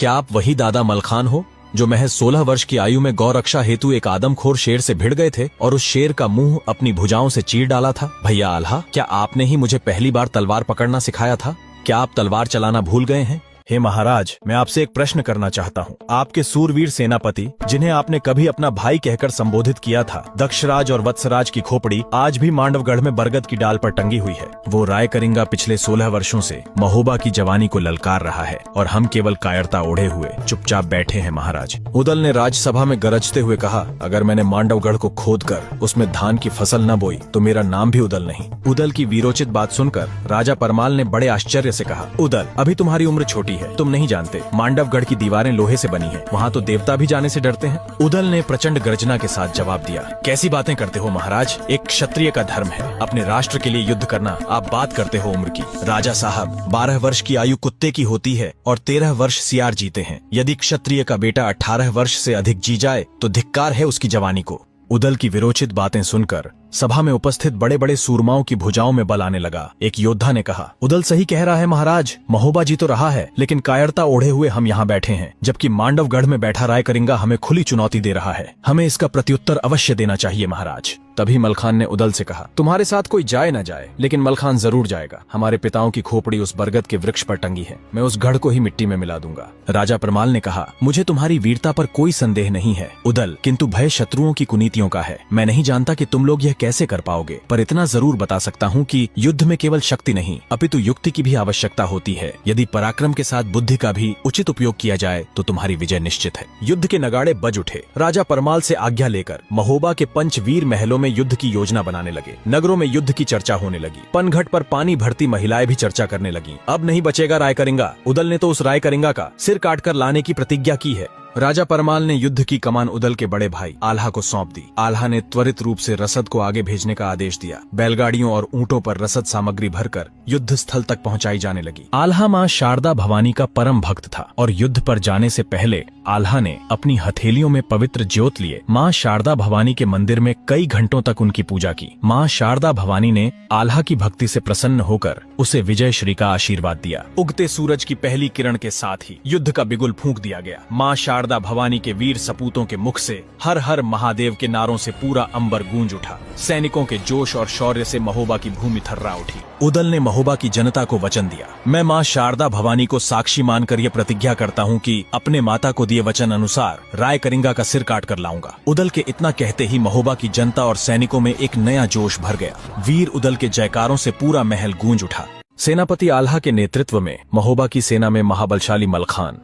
क्या आप वही दादा मलखान हो जो महज 16 वर्ष की आयु में गौरक्षा हेतु एक आदमखोर शेर से भिड़ गए थे और उस शेर का मुंह अपनी भुजाओं से चीर डाला था? भैया आल्हा, क्या आपने ही मुझे पहली बार तलवार पकड़ना सिखाया था? क्या आप तलवार चलाना भूल गए हैं? हे महाराज, मैं आपसे एक प्रश्न करना चाहता हूँ। आपके सूरवीर सेनापति, जिन्हें आपने कभी अपना भाई कहकर संबोधित किया था, दक्षराज और वत्सराज की खोपड़ी आज भी मांडवगढ़ में बरगद की डाल पर टंगी हुई है। वो रायकरिंगा पिछले 16 वर्षों से महोबा की जवानी को ललकार रहा है और हम केवल कायरता ओढ़े हुए चुपचाप बैठे हैं महाराज। उदल ने राज्यसभा में गरजते हुए कहा, अगर मैंने मांडवगढ़ को खोद कर उसमें धान की फसल न बोई तो मेरा नाम भी उदल नहीं। उदल की वीरोचित बात सुनकर राजा परमाल ने बड़े आश्चर्य से कहा, उदल, अभी तुम्हारी उम्र छोटी है, तुम नहीं जानते मांडवगढ़ की दीवारें लोहे से बनी हैं, वहाँ तो देवता भी जाने से डरते हैं। उदल ने प्रचंड गर्जना के साथ जवाब दिया, कैसी बातें करते हो महाराज, एक क्षत्रिय का धर्म है अपने राष्ट्र के लिए युद्ध करना, आप बात करते हो उम्र की। राजा साहब, 12 वर्ष की आयु कुत्ते की होती है और 13 वर्ष सियार जीते हैं। यदि क्षत्रिय का बेटा 18 वर्ष से अधिक जी जाए तो धिक्कार है उसकी जवानी को। उदल की विरोचित बातें सुनकर सभा में उपस्थित बड़े बड़े सूरमाओं की भुजाओं में बल आने लगा। एक योद्धा ने कहा, उदल सही कह रहा है महाराज, महोबा जी तो रहा है, लेकिन कायरता ओढ़े हुए हम यहाँ बैठे हैं, जबकि मांडवगढ़ में बैठा रायकरिंगा हमें खुली चुनौती दे रहा है। हमें इसका प्रत्युत्तर अवश्य देना चाहिए महाराज। तभी मलखान ने उदल से कहा, तुम्हारे साथ कोई जाए न जाए, लेकिन मलखान जरूर जाएगा। हमारे पिताओं की खोपड़ी उस बरगद के वृक्ष पर टंगी है, मैं उस गढ़ को ही मिट्टी में मिला दूंगा। राजा परमाल ने कहा, मुझे तुम्हारी वीरता पर कोई संदेह नहीं है उदल, किंतु भय शत्रुओं की कुनीतियों का है। मैं नहीं जानता कि तुम लोग यह कैसे कर पाओगे, पर इतना जरूर बता सकता हूँ कि युद्ध में केवल शक्ति नहीं अपितु युक्ति की भी आवश्यकता होती है। यदि पराक्रम के साथ बुद्धि का भी उचित उपयोग किया जाए तो तुम्हारी विजय निश्चित है। युद्ध के नगाड़े बज उठे। राजा परमाल से आज्ञा लेकर महोबा के पंचवीर महलों में युद्ध की योजना बनाने लगे। नगरों में युद्ध की चर्चा होने लगी। पनघट पर पानी भरती महिलाएं भी चर्चा करने लगी। अब नहीं बचेगा रायकरिंगा, उदल ने तो उस रायकरिंगा का सिर काटकर लाने की प्रतिज्ञा की है। राजा परमाल ने युद्ध की कमान उदल के बड़े भाई आल्हा को सौंप दी। आल्हा ने त्वरित रूप से रसद को आगे भेजने का आदेश दिया। बैलगाड़ियों और ऊंटों पर रसद सामग्री भरकर युद्ध स्थल तक पहुंचाई जाने लगी। आल्हा मां शारदा भवानी का परम भक्त था और युद्ध पर जाने से पहले आल्हा ने अपनी हथेलियों में पवित्र ज्योत लिए मां शारदा भवानी के मंदिर में कई घंटों तक उनकी पूजा की। मां शारदा भवानी ने आल्हा की भक्ति से प्रसन्न होकर उसे विजय श्री का आशीर्वाद दिया। उगते सूरज की पहली किरण के साथ ही युद्ध का बिगुल फूंक दिया गया। मां शारदा भवानी के वीर सपूतों के मुख से हर हर महादेव के नारों से पूरा अंबर गूंज उठा। सैनिकों के जोश और शौर्य से महोबा की भूमि थर्रा उठी। उदल ने महोबा की जनता को वचन दिया, मैं मां शारदा भवानी को साक्षी मानकर यह प्रतिज्ञा करता हूं कि अपने माता को दिए वचन अनुसार रायकरिंगा का सिर काट कर लाऊंगा। उदल के इतना कहते ही महोबा की जनता और सैनिकों में एक नया जोश भर गया। वीर उदल के जयकारों से पूरा महल गूंज उठा। सेनापति आल्हा के नेतृत्व में महोबा की सेना में महाबलशाली मलखान,